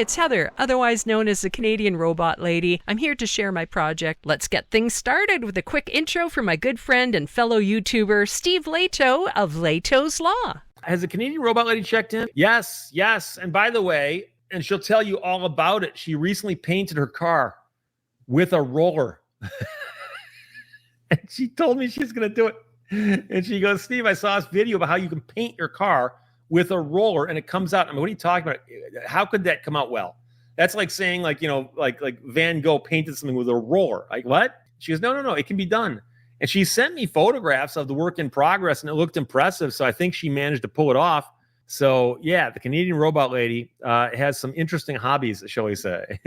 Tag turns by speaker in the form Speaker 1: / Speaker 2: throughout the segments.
Speaker 1: it's Heather, otherwise known as the Canadian Robot Lady. I'm here to share my project. Let's get things started with a quick intro from my good friend and fellow YouTuber, Steve Leto of Leto's Law.
Speaker 2: Has the Canadian Robot Lady checked in? Yes. And by the way, and she'll tell you all about it, she recently painted her car with a roller. And she told me she's going to do it. And she goes, Steve, I saw this video about how you can paint your car with a roller and it comes out. I mean, what are you talking about? How could that come out well? That's like saying like Van Gogh painted something with a roller. Like what? She goes, no, it can be done. And she sent me photographs of the work in progress and it looked impressive. So I think she managed to pull it off. So yeah, the Canadian Robot Lady has some interesting hobbies, shall we say.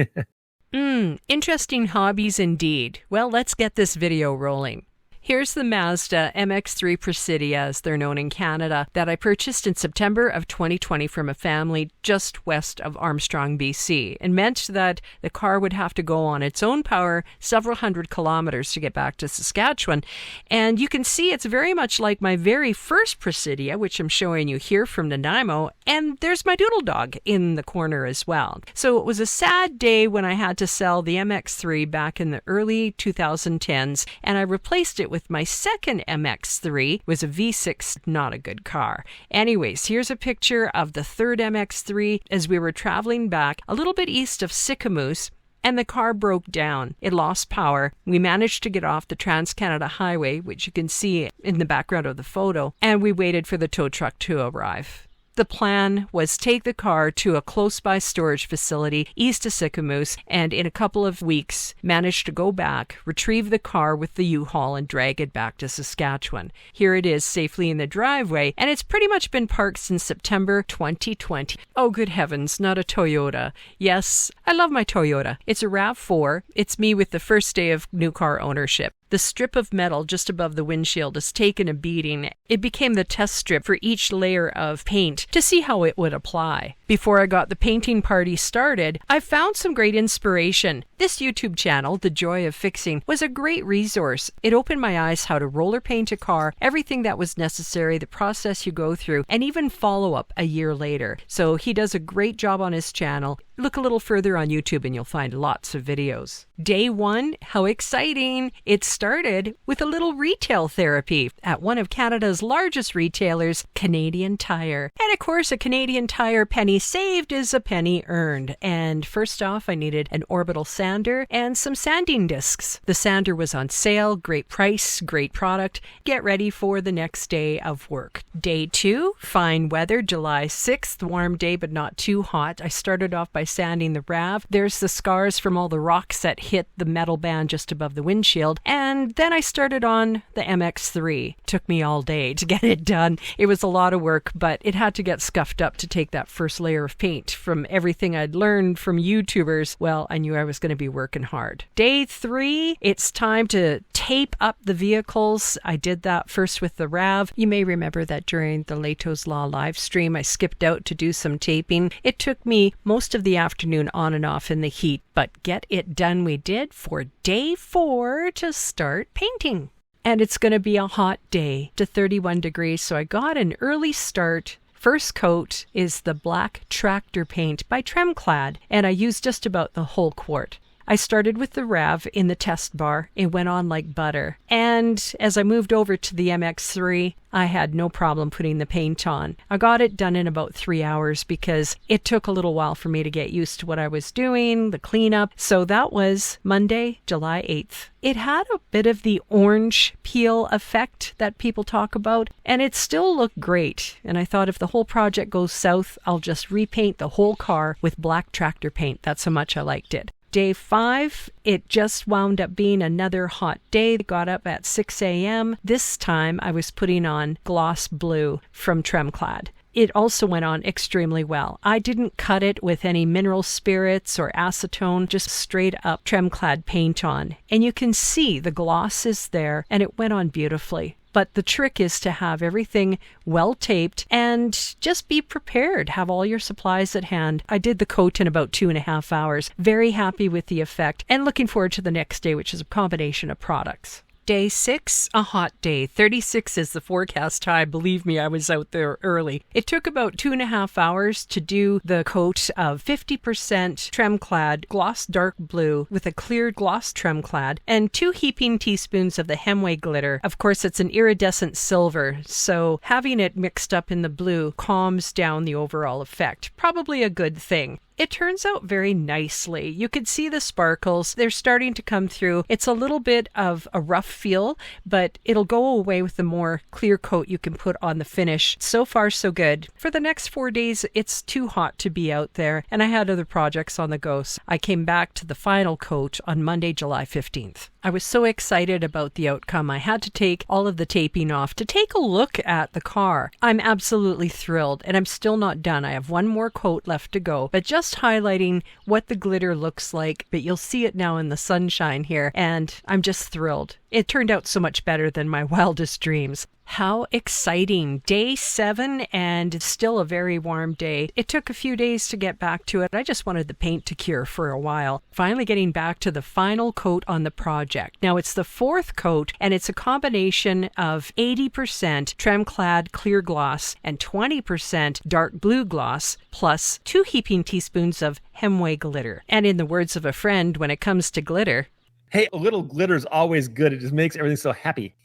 Speaker 1: Interesting hobbies indeed. Well, let's get this video rolling. Here's the Mazda MX-3 Precidia, as they're known in Canada, that I purchased in September of 2020 from a family just west of Armstrong, BC, and meant that the car would have to go on its own power several hundred kilometers to get back to Saskatchewan. And you can see it's very much like my very first Precidia, which I'm showing you here from Nanaimo, and there's my doodle dog in the corner as well. So it was a sad day when I had to sell the MX-3 back in the early 2010s, and I replaced it with my second MX-3. It was a V6, not a good car. Anyways, here's a picture of the third MX-3 as we were traveling back a little bit east of Sicamous, and the car broke down. It lost power. We managed to get off the Trans-Canada Highway, which you can see in the background of the photo, and we waited for the tow truck to arrive. The plan was take the car to a close-by storage facility east of Sicamous, and in a couple of weeks managed to go back, retrieve the car with the U-Haul and drag it back to Saskatchewan. Here it is safely in the driveway, and it's pretty much been parked since September 2020. Oh, good heavens, not a Toyota. Yes, I love my Toyota. It's a RAV4. It's me with the first day of new car ownership. The strip of metal just above the windshield has taken a beating. It became the test strip for each layer of paint to see how it would apply. Before I got the painting party started, I found some great inspiration. This YouTube channel, The Joy of Fixing, was a great resource. It opened my eyes how to roller paint a car, everything that was necessary, the process you go through, and even follow-up a year later. So he does a great job on his channel. Look a little further on YouTube and you'll find lots of videos. Day one, how exciting! It started with a little retail therapy at one of Canada's largest retailers, Canadian Tire. And of course, a Canadian Tire penny saved is a penny earned. And first off, I needed an orbital sander and some sanding discs. The sander was on sale, great price, great product. Get ready for the next day of work. Day two, fine weather, July 6th, warm day but not too hot. I started off by sanding the RAV. There's the scars from all the rocks that hit the metal band just above the windshield. And then I started on the MX-3. Took me all day to get it done. It was a lot of work, but it had to get scuffed up to take that first layer of paint. From everything I'd learned from YouTubers, well, I knew I was going to be working hard. Day three, it's time to tape up the vehicles. I did that first with the RAV. You may remember that during the Leto's Law live stream, I skipped out to do some taping. It took me most of the afternoon on and off in the heat, but get it done we did for day four to start painting. And it's going to be a hot day to 31 degrees, so I got an early start. First coat is the black tractor paint by Tremclad, and I used just about the whole quart. I started with the RAV in the test bar. It went on like butter. And as I moved over to the MX-3, I had no problem putting the paint on. I got it done in about 3 hours because it took a little while for me to get used to what I was doing, the cleanup. So that was Monday, July 8th. It had a bit of the orange peel effect that people talk about, and it still looked great. And I thought if the whole project goes south, I'll just repaint the whole car with black tractor paint. That's how much I liked it. Day 5, it just wound up being another hot day. Got up at 6 a.m. This time I was putting on gloss blue from Tremclad. It also went on extremely well. I didn't cut it with any mineral spirits or acetone, just straight up Tremclad paint on. And you can see the gloss is there and it went on beautifully. But the trick is to have everything well taped and just be prepared. Have all your supplies at hand. I did the coat in about 2.5 hours. Very happy with the effect and looking forward to the next day, which is a combination of products. Day 6, a hot day. 36 is the forecast high. Believe me, I was out there early. It took about 2.5 hours to do the coat of 50% Tremclad gloss dark blue with a clear gloss Tremclad and 2 heaping teaspoons of the Hemway glitter. Of course, it's an iridescent silver, so having it mixed up in the blue calms down the overall effect. Probably a good thing. It turns out very nicely. You can see the sparkles. They're starting to come through. It's a little bit of a rough feel, but it'll go away with the more clear coat you can put on the finish. So far, so good. For the next 4 days, it's too hot to be out there, and I had other projects on the go. So I came back to the final coat on Monday, July 15th. I was so excited about the outcome. I had to take all of the taping off to take a look at the car. I'm absolutely thrilled, and I'm still not done. I have one more coat left to go, but just highlighting what the glitter looks like, but you'll see it now in the sunshine here, and I'm just thrilled. It turned out so much better than my wildest dreams. How exciting. Day 7 and still a very warm day. It took a few days to get back to it. I just wanted the paint to cure for a while. Finally getting back to the final coat on the project. Now it's the 4th coat and it's a combination of 80% Tremclad clear gloss and 20% dark blue gloss plus 2 heaping teaspoons of Hemway glitter. And in the words of a friend, when it comes to glitter,
Speaker 2: hey, a little glitter is always good. It just makes everything so happy.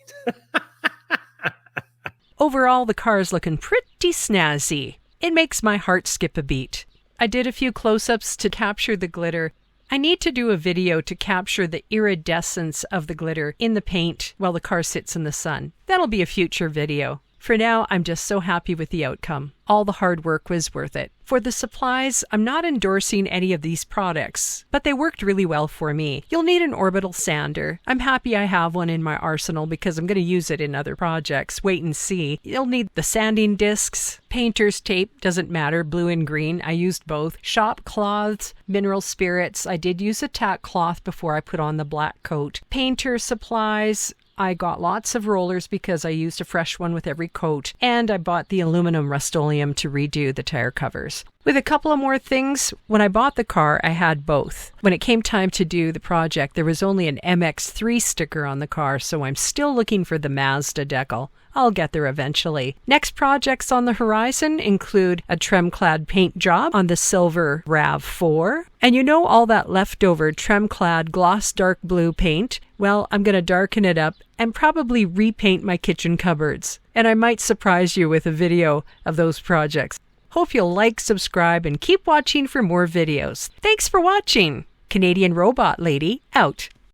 Speaker 1: overall, the car is looking pretty snazzy. It makes my heart skip a beat. I did a few close-ups to capture the glitter. I need to do a video to capture the iridescence of the glitter in the paint while the car sits in the sun. That'll be a future video. For now, I'm just so happy with the outcome. All the hard work was worth it. For the supplies, I'm not endorsing any of these products, but they worked really well for me. You'll need an orbital sander. I'm happy I have one in my arsenal because I'm going to use it in other projects. Wait and see. You'll need the sanding discs, painter's tape, doesn't matter, blue and green. I used both. Shop cloths, mineral spirits. I did use a tack cloth before I put on the black coat. Painter supplies. I got lots of rollers because I used a fresh one with every coat, and I bought the aluminum Rust-Oleum to redo the tire covers. With a couple of more things, when I bought the car, I had both. When it came time to do the project, there was only an MX-3 sticker on the car, so I'm still looking for the Mazda decal. I'll get there eventually. Next projects on the horizon include a Tremclad paint job on the silver RAV4. And you know all that leftover Tremclad gloss dark blue paint? Well, I'm going to darken it up and probably repaint my kitchen cupboards. And I might surprise you with a video of those projects. Hope you'll like, subscribe, and keep watching for more videos. Thanks for watching. Canadian Robot Lady, out.